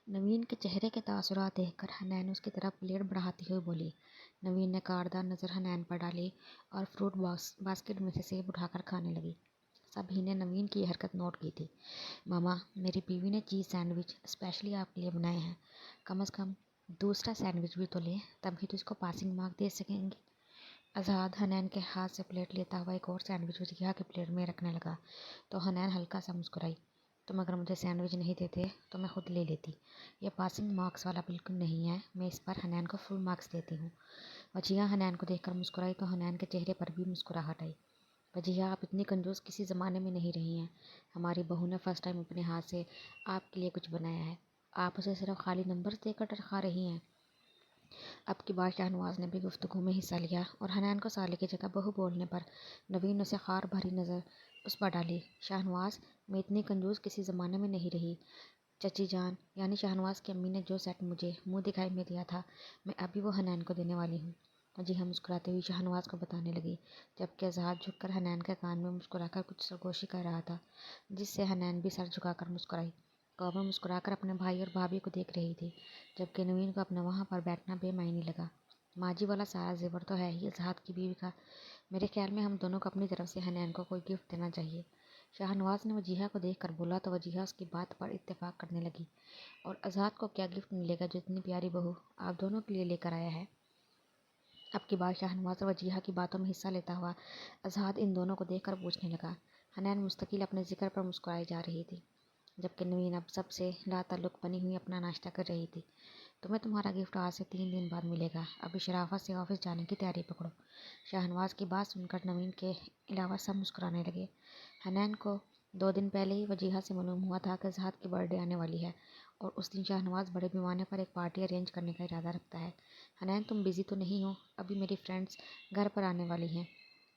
نوین کے چہرے کے تاثرات دیکھ کر حنین اس کی طرف پلیٹ بڑھاتی ہوئی بولی۔ نوین نے کاردار نظر حنین پر ڈالی اور فروٹ باسکٹ میں سے سیب اٹھا کر کھانے لگی۔ سبھی نے نوین کی یہ حرکت نوٹ کی تھی۔ ماما، میری بیوی نے چیز سینڈوچ اسپیشلی آپ کے لیے بنائے ہیں، کم از کم دوسرا سینڈوچ بھی تو لے، تبھی تو اس کو پاسنگ مارک دے سکیں گے۔ آزاد حنین کے ہاتھ سے پلیٹ لیتا ہوا ایک اور سینڈوچ وجیہہ کی پلیٹ میں رکھنے لگا تو حنین ہلکا سا مسکرائی۔ تم اگر مجھے سینڈوچ نہیں دیتے تو میں خود لے لیتی۔ یہ پاسنگ مارکس والا بالکل نہیں ہے، میں اس پر حنین کو فل مارکس دیتی ہوں۔ وجیہہ حنین کو دیکھ کر مسکرائی تو حنین کے چہرے پر بھی مسکراہٹ آئی۔ وجیہہ، آپ اتنی کنجوس کسی زمانے میں نہیں رہی ہیں۔ ہماری بہو نے فرسٹ ٹائم اپنے ہاتھ سے آپ کے لیے کچھ بنایا ہے، آپ اسے صرف خالی نمبرز دے کر ٹرکا رہی ہیں۔ اب کی بار شاہنواز نے بھی گفتگو میں حصہ لیا اور حنین کو سالے کی جگہ بہو بولنے پر نوین نے اسے خار بھری نظر اس پر ڈالی۔ شاہنواز، میں اتنی کنجوس کسی زمانے میں نہیں رہی۔ چچی جان یعنی شاہنواز کی امی نے جو سیٹ مجھے منہ دکھائی میں دیا تھا، میں ابھی وہ حنین کو دینے والی ہوں۔ وجیہہ مسکراتی ہوئی شاہنواز کو بتانے لگی، جبکہ اظہار جھک کر حنین کے کان میں مسکرا کر کچھ سرگوشی کر رہا تھا، جس سے حنین بھی سر جھکا کر مسکرائی۔ کومل مسکرا کر اپنے بھائی اور بھابھی کو دیکھ رہی تھی، جبکہ نوین کو اپنا وہاں پر بیٹھنا بے معنی لگا۔ ماں جی والا سارا زیور تو ہے ہی اظہار کی بیوی کا، میرے خیال میں ہم دونوں کو اپنی طرف سے حنین کو کوئی گفٹ دینا چاہیے۔ شاہنواز نے وجیہہ کو دیکھ کر بولا تو وجیہہ اس کی بات پر اتفاق کرنے لگی۔ اور آزاد کو کیا گفٹ ملے گا جو اتنی پیاری بہو آپ دونوں کے لیے لے کر آیا ہے؟ اب کی بار شاہنواز اور وجیہہ کی باتوں میں حصہ لیتا ہوا آزاد ان دونوں کو دیکھ کر پوچھنے لگا۔ حنین مستقل اپنے ذکر پر مسکرائی جا رہی تھی، جبکہ نوین اب سب سے لا تعلق بنی ہوئی اپنا ناشتہ کر رہی تھی۔ تمہیں تمہارا گفٹ آج سے 3 دن بعد ملے گا، ابھی شرافت سے آفس جانے کی تیاری پکڑو۔ شاہنواز کی بات سن کر نوین کے علاوہ سب مسکرانے لگے۔ حنین کو 2 دن پہلے ہی وجیہہ سے معلوم ہوا تھا کہ اظہار کی برتھ ڈے آنے والی ہے اور اس دن شاہنواز بڑے پیمانے پر ایک پارٹی ارینج کرنے کا ارادہ رکھتا ہے۔ حنین، تم بزی تو نہیں ہو؟ ابھی میری فرینڈز گھر پر آنے والی ہیں،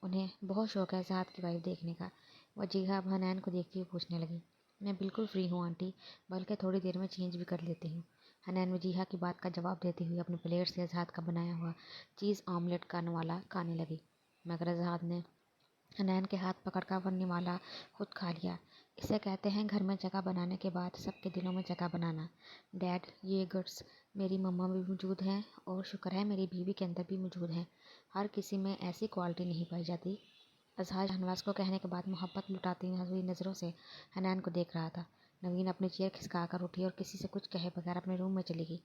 انہیں بہت شوق ہے اظہار کی وائف دیکھنے کا۔ وجیہہ اب حنین کو دیکھتی ہوئی پوچھنے لگی۔ میں بالکل فری ہوں آنٹی، بلکہ تھوڑی دیر میں چینج بھی کر لیتی ہوں۔ حنین وجیہہ کی بات کا جواب دیتی ہوئی اپنی پلیٹ سے اظہار کا بنایا ہوا چیز آملیٹ کا نوالا کھانے لگی، مگر اظہار نے حنین کے ہاتھ پکڑ کر وہ نوالا خود کھا لیا۔ اسے کہتے ہیں گھر میں جگہ بنانے کے بعد سب کے دلوں میں جگہ بنانا۔ ڈیڈ، یہ گٹس میری مما میں موجود ہیں اور شکر ہے میری بیوی کے اندر بھی موجود ہیں، ہر کسی میں ایسی کوالٹی نہیں پائی جاتی۔ اظہار شاہنواز کو کہنے کے بعد محبت لٹاتی ہوئی نظروں سے حنین کو دیکھ رہا تھا۔ نوین اپنی چیئر کھسکا کر اٹھی اور کسی سے کچھ کہے بغیر اپنے روم میں چلی گئی۔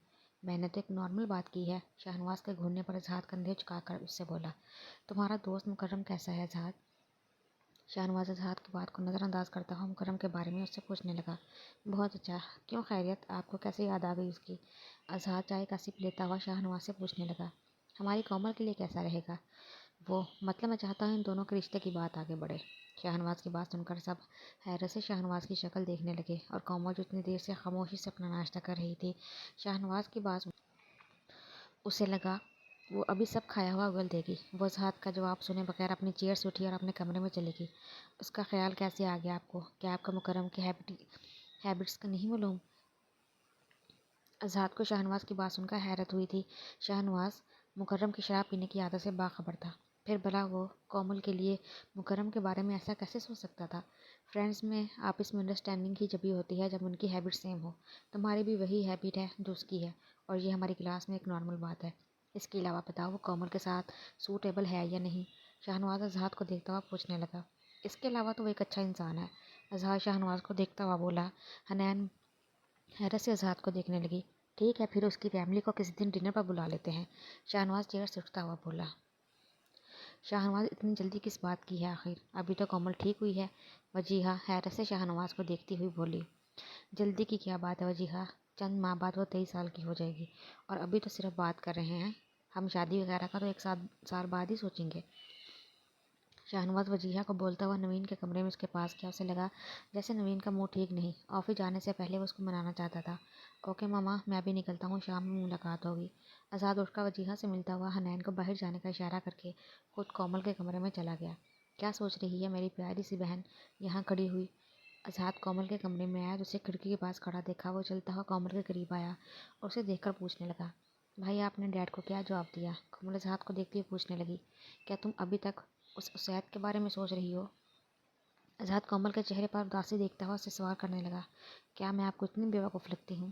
میں نے تو ایک نارمل بات کی ہے، شاہنواز کے گھورنے پر اظہار کندھے جھکا کر اس سے بولا۔ تمہارا دوست مکرم کیسا ہے اظہار؟ شاہنواز اظہار کی بات کو نظر انداز کرتا ہوا مکرم کے بارے میں اس سے پوچھنے لگا۔ بہت اچھا، کیوں خیریت؟ آپ کو کیسے یاد آ گئی اس کی؟ اظہار چائے کا سپ لیتا ہوا شاہنواز سے پوچھنے لگا۔ ہماری کومل کے لیے کیسا رہے گا وہ؟ مطلب میں چاہتا ہوں ان دونوں کے رشتے کی بات آگے بڑھے۔ شاہنواز کی بات سن کر سب حیرت سے شاہنواز کی شکل دیکھنے لگے اور کومل جو اتنی دیر سے خاموشی سے اپنا ناشتہ کر رہی تھی، شاہنواز کی بات اسے لگا وہ ابھی سب کھایا ہوا اگل دے گی۔ وہ اظہار کا جواب سنے بغیر اپنی چیئر سے اٹھی اور اپنے کمرے میں چلی گئی۔ اس کا خیال کیسے آ گیا آپ کو؟ کیا آپ کو مکرم کے ہیبٹس کا نہیں معلوم؟ اظہار کو شاہنواز کی بات سن کر حیرت ہوئی تھی۔ شاہنواز مکرم کی شراب پینے کی عادت سے باخبر تھا، پھر بھلا وہ کومل کے لیے مکرم کے بارے میں ایسا کیسے سوچ سکتا تھا؟ فرینڈز میں آپس میں انڈرسٹینڈنگ ہی جبھی ہوتی ہے جب ان کی ہیبٹ سیم ہو۔ تمہاری بھی وہی ہیبٹ ہے جو اس کی ہے، اور یہ ہماری کلاس میں ایک نارمل بات ہے۔ اس کے علاوہ بتاؤ وہ کومل کے ساتھ سوٹیبل ہے یا نہیں؟ شاہنواز اظہار کو دیکھتا ہوا پوچھنے لگا۔ اس کے علاوہ تو وہ ایک اچھا انسان ہے، اظہار شاہنواز کو دیکھتا ہوا بولا۔ حنین حیرت سے اظہار کو دیکھنے لگی۔ ٹھیک ہے، پھر اس کی فیملی کو کسی دن ڈنر پر بلا لیتے ہیں، شاہنواز چیئر سے اٹھتا ہوا بولا۔ شاہنواز اتنی جلدی کس بات کی ہے آخر؟ ابھی تو کومل ٹھیک ہوئی ہے، وجیہہ حیرت سے شاہنواز کو دیکھتی ہوئی بولی۔ جلدی کی کیا بات ہے وجیہہ؟ چند ماہ بعد وہ 23 سال کی ہو جائے گی اور ابھی تو صرف بات کر رہے ہیں، ہم شادی وغیرہ کا تو 1 سال بعد ہی سوچیں گے۔ شاہنواز وجیہہ کو بولتا ہوا نوین کے کمرے میں اس کے پاس گیا۔ اسے لگا جیسے نوین کا موڈ ٹھیک نہیں، آفس جانے سے پہلے وہ اس کو منانا چاہتا تھا۔ اوکے ماما، میں بھی نکلتا ہوں، شام میں ملاقات ہوگی۔ آزاد اٹھ کر وجیہہ سے ملتا ہوا حنین کو باہر جانے کا اشارہ کر کے خود کومل کے کمرے میں چلا گیا۔ کیا سوچ رہی ہے میری پیاری سی بہن یہاں کھڑی ہوئی؟ آزاد کومل کے کمرے میں آیا تو اسے کھڑکی کے پاس کھڑا دیکھا وہ چلتا ہوا کومل کے قریب آیا اور اسے دیکھ کر پوچھنے لگا، بھائی آپ نے ڈیڈ کو کیا جواب دیا؟ کومل آزاد کو دیکھتی ہوئی پوچھنے لگی، کیا تم ابھی تک اس اسید کے بارے میں سوچ رہی ہو؟ آزاد کومل کے چہرے پر اداسی دیکھتا ہوا اس سے سوال کرنے لگا، کیا میں آپ کو اتنی بیوقوف لگتی ہوں؟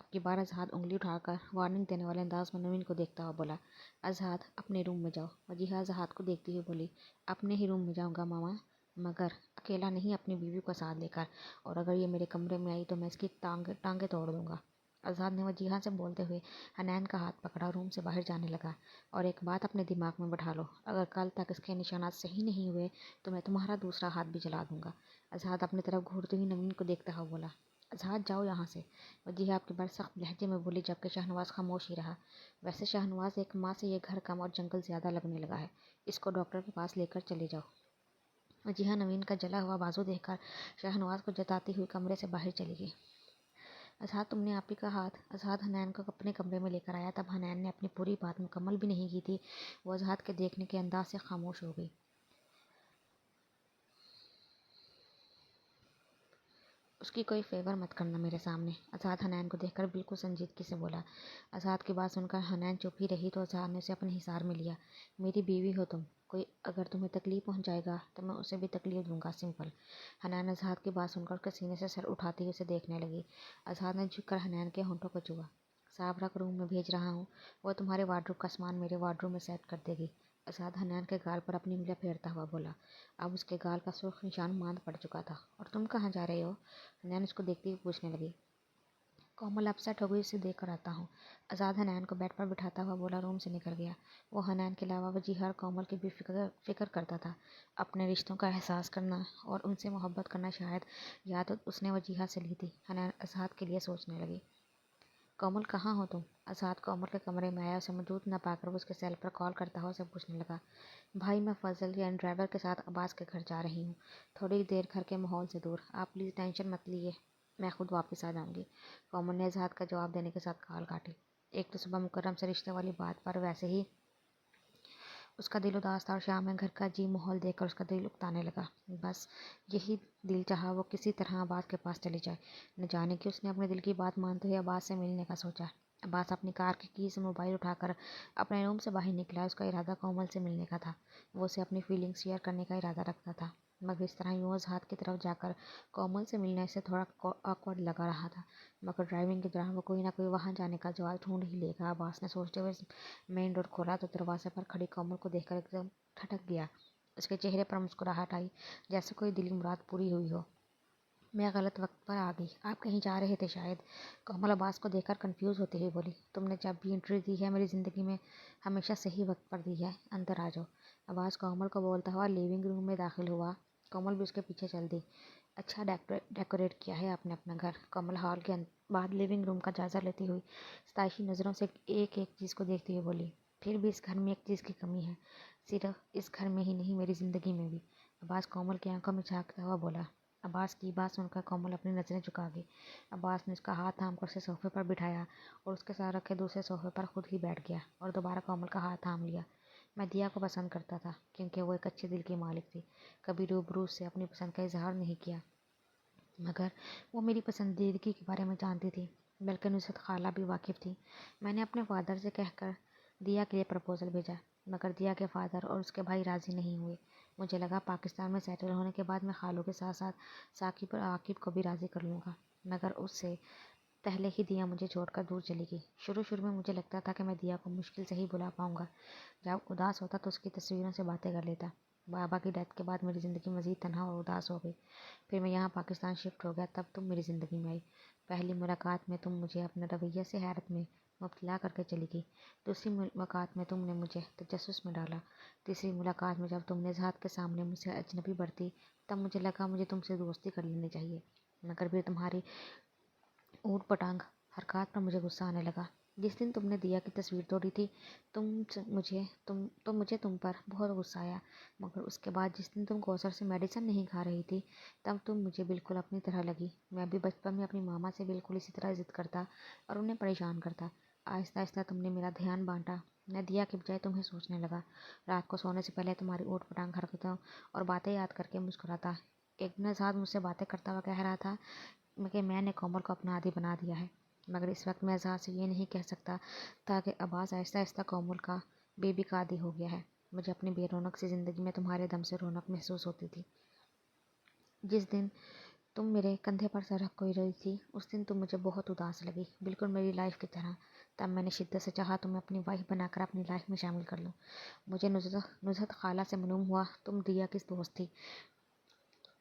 اب کی بار اظہار انگلی اٹھا کر وارننگ دینے والے انداز میں نوین کو دیکھتا ہوا بولا، اظہار اپنے روم میں جاؤ۔ وجیہہ اظہار کو دیکھتی ہوئی بولی، اپنے ہی روم میں جاؤں گا ماما، مگر اکیلا نہیں، اپنی بیوی کو ساتھ لے کر، اور اگر یہ میرے کمرے میں آئی تو میں اس کی ٹانگیں توڑ دوں گا۔ اظہار نے وجیہہ سے بولتے ہوئے حنان کا ہاتھ پکڑا، روم سے باہر جانے لگا۔ اور ایک بات اپنے دماغ میں بٹھا لو، اگر کل تک اس کے نشانات صحیح نہیں ہوئے تو میں تمہارا دوسرا ہاتھ بھی جلا دوں گا۔ اظہار اپنی طرف گھورتی ہوئی نوین کو دیکھتا ہوا بولا، اظہار جاؤ یہاں سے۔ وجیہہ آپ کے بار سخت لہجے میں بولی، جبکہ شاہنواز خاموش ہی رہا۔ ویسے شاہنواز، ایک ماں سے یہ گھر کم اور جنگل زیادہ لگنے لگا ہے، اس کو ڈاکٹر کے پاس لے کر چلے جاؤ۔ وجیہہ نوین کا جلا ہوا بازو دیکھ کر شاہنواز کو جتاتی ہوئی کمرے سے باہر چلی گئی۔ اظہار تم نے آپ ہی کا ہاتھ۔ اظہار حنان کو اپنے کمرے میں لے کر آیا، تب حنان نے اپنی پوری بات مکمل بھی نہیں کی تھی، وہ اظہار کے دیکھنے کے انداز سے خاموش ہو گئی۔ اس کی کوئی فیور مت کرنا میرے سامنے، اظہار حنان کو دیکھ کر بالکل سنجیدگی سے بولا۔ اظہار کی بات سن کر حنان چپ ہی رہی تو اظہار نے اسے اپنے حصار میں لیا۔ میری بیوی ہو تم، کوئی اگر تمہیں تکلیف پہنچائے گا تو میں اسے بھی تکلیف دوں گا، سمپل۔ حنان اظہار کی بات سن کر اس کے سینے سے سر اٹھاتی ہوئی اسے دیکھنے لگی۔ اظہار نے جھک کر حنان کے ہونٹوں کو چھوا۔ صاف رکھ، روم میں بھیج رہا ہوں، وہ تمہارے وارڈروب کا سامان میرے وارڈروب میں سیٹ کر دے گی۔ اظہار حنان کے گال پر اپنی انگلیاں پھیرتا ہوا بولا۔ اب اس کے گال کا سرخ نشان ماند پڑ چکا تھا۔ اور تم کہاں جا رہے ہو؟ حنان اس کو دیکھتی ہوئی پوچھنے لگی۔ کومل اپسیٹ ہو گئی، اسے دیکھ کر آتا ہوں، اظہار حنان کو بیڈ پر بٹھاتا ہوا بولا، روم سے نکل گیا۔ وہ حنان کے علاوہ وجیہہ اور کومل کی بھی فکر کرتا تھا، اپنے رشتوں کا احساس کرنا اور ان سے محبت کرنا۔ شاید یاد اس نے وجیہہ سے لی تھی۔ حنان اظہار کے لیے سوچنے لگی۔ کومل کہاں ہو تم؟ اظہار کومل کے کمرے میں آیا، اسے موجود نہ پا کر وہ اس کے سیل پر کال کرتا ہوا اسے پوچھنے لگا، بھائی میں فضل یعنی ڈرائیور کے ساتھ عباس کے گھر جا رہی ہوں، تھوڑی دیر گھر کے ماحول سے دور، آپ پلیز ٹینشن مت لیے، میں خود واپس آ جاؤں گی۔ کومل نے اظہار کا جواب دینے کے ساتھ کال کاٹی۔ ایک تو صبح مکرم سے رشتے والی بات پر ویسے ہی اس کا دل اداس تھا، اور شام میں گھر کا عجیب ماحول دیکھ کر اس کا دل اکتانے لگا۔ بس یہی دل چاہا وہ کسی طرح عباس کے پاس چلی جائے۔ نہ جانے کہ اس نے اپنے دل کی بات مانتے ہوئے عباس سے ملنے کا سوچا۔ عباس اپنی کار کی کی سے موبائل اٹھا کر اپنے روم سے باہر نکلا۔ اس کا ارادہ کومل سے ملنے کا تھا، وہ اسے اپنی فیلنگز شیئر کرنے کا ارادہ رکھتا تھا، مگر اس طرح یوں اظہار کی طرف جا کر کومل سے ملنا اسے تھوڑا آکورڈ لگا رہا تھا۔ مگر ڈرائیونگ کے دوران وہ کوئی نہ کوئی وہاں جانے کا جواز ڈھونڈ ہی لے گا۔ عباس نے سوچتے ہوئے مین ڈور کھولا تو دروازے پر کھڑی کومل کو دیکھ کر ایک دم ٹھٹک گیا۔ اس کے چہرے پر مسکراہٹ آئی، جیسے کوئی دلی مراد پوری ہوئی ہو۔ میں غلط وقت پر آ گئی، آپ کہیں جا رہے تھے شاید؟ کومل عباس کو دیکھ کر کنفیوز ہوتے ہوئے بولی، تم نے جب بھی انٹری دی ہے میری زندگی میں ہمیشہ صحیح وقت پر دی ہے، اندر آ جاؤ۔ عباس کومل کو بولتا ہوا لیونگ روم میں داخل ہوا۔ کومل بھی اس کے پیچھے چل دی۔ اچھا ڈیکوریٹ کیا ہے آپ نے اپنا گھر، کومل ہال کے بعد لیونگ روم کا جائزہ لیتی ہوئی ستائشی نظروں سے ایک ایک چیز کو دیکھتی ہوئی بولی، پھر بھی اس گھر میں ایک چیز کی کمی ہے، صرف اس گھر میں ہی نہیں میری زندگی میں بھی۔ عباس کومل کی آنکھوں میں جھانکتا ہوا بولا۔ عباس کی بات سن کر کومل اپنی نظریں جھکا گئی۔ عباس نے اس کا ہاتھ تھام کر اسے صوفے پر بٹھایا اور اس کے ساتھ رکھے دوسرے صوفے پر خود ہی بیٹھ گیا اور دوبارہ کومل کا ہاتھ تھام لیا۔ میں دیا کو پسند کرتا تھا کیونکہ وہ ایک اچھے دل کی مالک تھی، کبھی روبرو سے اپنی پسند کا اظہار نہیں کیا، مگر وہ میری پسندیدگی کے بارے میں جانتی تھی، بلکہ نصرت خالہ بھی واقف تھی۔ میں نے اپنے فادر سے کہہ کر دیا کے لیے پرپوزل بھیجا، مگر دیا کے فادر اور اس کے بھائی راضی نہیں ہوئے۔ مجھے لگا پاکستان میں سیٹل ہونے کے بعد میں خالوں کے ساتھ ساتھ ثاقب اور عاقب کو بھی راضی کر لوں گا، مگر اس سے پہلے ہی دیا مجھے چھوڑ کر دور چلی گئی۔ شروع میں مجھے لگتا تھا کہ میں دیا کو مشکل سے ہی بلا پاؤں گا، جب اداس ہوتا تو اس کی تصویروں سے باتیں کر لیتا۔ بابا کی ڈیتھ کے بعد میری زندگی مزید تنہا اور اداس ہو گئی۔ پھر میں یہاں پاکستان شفٹ ہو گیا، تب تم میری زندگی میں آئی۔ پہلی ملاقات میں تم مجھے اپنے رویے سے حیرت میں مبتلا کر کے چلی گئی، دوسری ملاقات میں تم نے مجھے تجسس میں ڈالا، تیسری ملاقات میں جب تم نے ذات کے سامنے مجھ سے اجنبی برتی، تب مجھے لگا مجھے تم سے دوستی کر لینی چاہیے، مگر پھر تمہاری اوٹ پٹانگ حرکات پر مجھے غصہ آنے لگا۔ جس دن تم نے دیا کی تصویر توڑی تھی مجھے تم پر بہت غصہ آیا، مگر اس کے بعد جس دن تم کوثر سے میڈیسن نہیں کھا رہی تھی، تب تم مجھے بالکل اپنی طرح لگی۔ میں بھی بچپن میں اپنی ماما سے بالکل اسی طرح ضد کرتا اور انہیں پریشان کرتا۔ آہستہ آہستہ تم نے میرا دھیان بانٹا، میں دیا کے بجائے تمہیں سوچنے لگا، رات کو سونے سے پہلے تمہاری اوٹ پٹانگ حرکتوں اور باتیں یاد کر کے مسکراتا۔ ایک دن آزاد مجھ سے باتیں کرتا ہوا کہہ رہا تھا کہ میں نے کومل کو اپنا عادی بنا دیا ہے، مگر اس وقت میں اظہار سے یہ نہیں کہہ سکتا تھا کہ عباس آہستہ آہستہ کومل کا بیبی کا عادی ہو گیا ہے۔ مجھے اپنی بے رونق سی زندگی میں تمہارے دم سے رونق محسوس ہوتی تھی۔ جس دن تم میرے کندھے پر سر رکھ کوئی روئی تھی، اس دن تم مجھے بہت اداس لگی، بالکل میری لائف کی طرح۔ تب میں نے شدت سے چاہا تمہیں اپنی وائف بنا کر اپنی لائف میں شامل کر لوں۔ مجھے نزہت خالہ سے معلوم ہوا تم دیا کی دوست تھی۔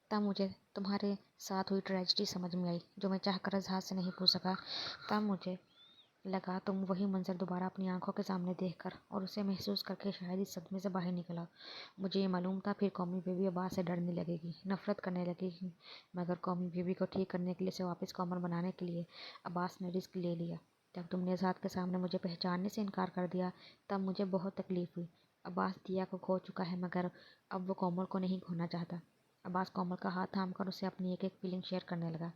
تب مجھے تمہارے ساتھ ہوئی ٹریجڈی سمجھ میں آئی، جو میں چاہ کر اظہار سے نہیں پوچھ سکا۔ تب مجھے لگا تم وہی منظر دوبارہ اپنی آنکھوں کے سامنے دیکھ کر اور اسے محسوس کر کے شاید اس صدمے سے باہر نکلا۔ مجھے یہ معلوم تھا پھر قومی بیبی عباس سے ڈرنے لگے گی، نفرت کرنے لگے گی، مگر قومی بیبی کو ٹھیک کرنے کے لیے، اسے واپس کومل بنانے کے لیے عباس نے رسک لے لیا۔ جب تم نے اظہار کے سامنے مجھے پہچاننے سے انکار کر دیا، تب مجھے بہت تکلیف ہوئی۔ عباس دیا کو کھو چکا ہے، مگر اب وہ کومل کو نہیں کھونا چاہتا۔ عباس کومل کا ہاتھ تھام کر اسے اپنی ایک ایک فیلنگ شیئر کرنے لگا،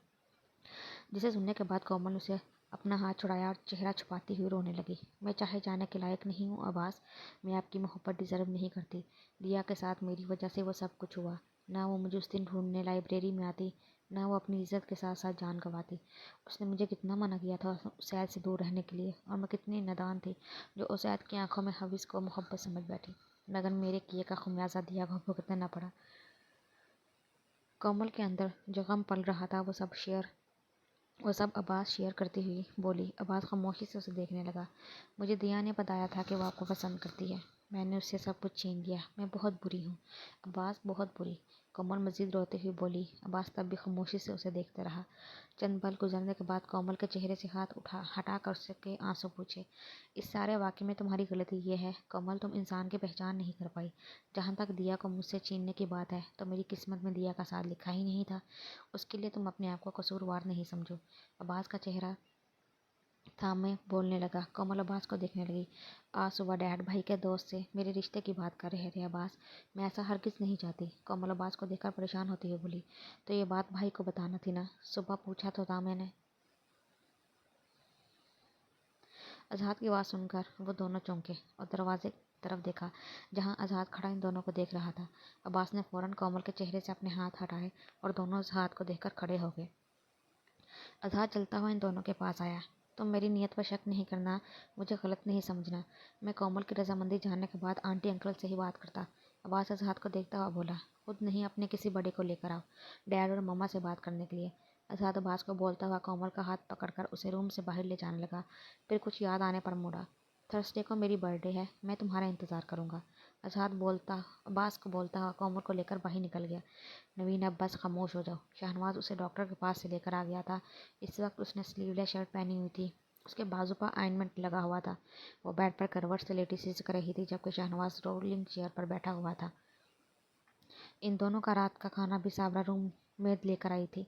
جسے سننے کے بعد کومل اسے اپنا ہاتھ چھڑایا اور چہرہ چھپاتی ہوئی رونے لگی۔ میں چاہے جانے کے لائق نہیں ہوں عباس، میں آپ کی محبت ڈیزرو نہیں کرتی۔ دیا کے ساتھ میری وجہ سے وہ سب کچھ ہوا، نہ وہ مجھے اس دن ڈھونڈنے لائبریری میں آتی، نہ وہ اپنی عزت کے ساتھ ساتھ جان گنواتی۔ اس نے مجھے کتنا منع کیا تھا اسید سے دور رہنے کے لیے، اور میں کتنی نادان تھی جو اسید کی آنکھوں میں حوث کو محبت سمجھ بیٹھی، مگر میرے کیے کا خمیازہ دیا کو بھگتنا نہ پڑا۔ کومل کے اندر جو غم پل رہا تھا وہ سب عباس شیئر کرتی ہوئی بولی۔ عباس خاموشی سے اسے دیکھنے لگا۔ مجھے دیا نے بتایا تھا کہ وہ آپ کو پسند کرتی ہے، میں نے اس سے سب کچھ چھین لیا، میں بہت بری ہوں عباس، بہت بری۔ کومل مزید روتے ہوئے بولی۔ عباس تب بھی خاموشی سے اسے دیکھتے رہا۔ چند پل گزرنے کے بعد کومل کے چہرے سے ہاتھ ہٹا کر اس کے آنسو پوچھے۔ اس سارے واقعے میں تمہاری غلطی یہ ہے کومل، تم انسان کی پہچان نہیں کر پائی۔ جہاں تک دیا کو مجھ سے چھیننے کی بات ہے تو میری قسمت میں دیا کا ساتھ لکھا ہی نہیں تھا، اس کے لیے تم اپنے آپ کو قصوروار نہیں سمجھو۔ عباس کا چہرہ تھامے بولنے لگا۔ کومل عباس کو دیکھنے لگی۔ آج صبح ڈیڈ بھائی کے دوست سے میرے رشتے کی بات کر رہے تھے عباس، میں ایسا ہرگز نہیں چاہتی۔ کومل عباس کو دیکھ کر پریشان ہوتی ہوئی بولی۔ تو یہ بات بھائی کو بتانا تھی نا، صبح پوچھا تو تھا میں نے۔ اظہار کی آواز سن کر وہ دونوں چونکے اور دروازے کی طرف دیکھا، جہاں اظہار کھڑا ان دونوں کو دیکھ رہا تھا۔ عباس نے فوراً کومل کے چہرے سے اپنے ہاتھ ہٹائے اور دونوں اظہار کو دیکھ کر کھڑے ہو گئے۔ اظہار چلتا ہوا ان دونوں کے پاس آیا۔ تم میری نیت پر شک نہیں کرنا، مجھے غلط نہیں سمجھنا، میں کومل کی رضامندی جاننے کے بعد آنٹی انکل سے ہی بات کرتا۔ عباس اظہار کو دیکھتا ہوا بولا۔ خود نہیں اپنے کسی بڑے کو لے کر آؤ ڈیڈ اور مما سے بات کرنے کے لیے۔ اظہار عباس کو بولتا ہوا کومل کا ہاتھ پکڑ کر اسے روم سے باہر لے جانے لگا، پھر کچھ یاد آنے پر موڑا۔ تھرسڈے کو میری برتھ ڈے ہے، میں تمہارا انتظار کروں گا، اظہار عباس کو بولتا ہوا کومل کو لے کر باہر نکل گیا۔ نوین اب بس خاموش ہو جاؤ، شاہنواز اسے ڈاکٹر کے پاس سے لے کر آ گیا تھا۔ اس وقت اس نے سلیو لیس شرٹ پہنی ہوئی تھی، اس کے بازو پر آئنمنٹ لگا ہوا تھا۔ وہ بیڈ پر کروٹ سے لیٹی سیسک رہی تھی، جبکہ شاہنواز رولنگ چیئر پر بیٹھا ہوا تھا۔ ان دونوں کا رات کا کھانا بھی صابرہ روم میڈ لے کر آئی تھی۔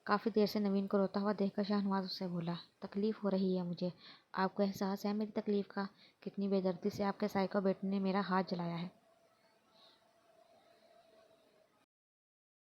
کافی دیر سے نوین کو روتا ہوا دیکھ کر شاہنواز اس سے بولا۔ تکلیف ہو رہی ہے مجھے، آپ کو احساس ہے میری تکلیف کا؟ کتنی بے دردی سے آپ کے سائیکو بیٹے نے میرا ہاتھ جلایا ہے۔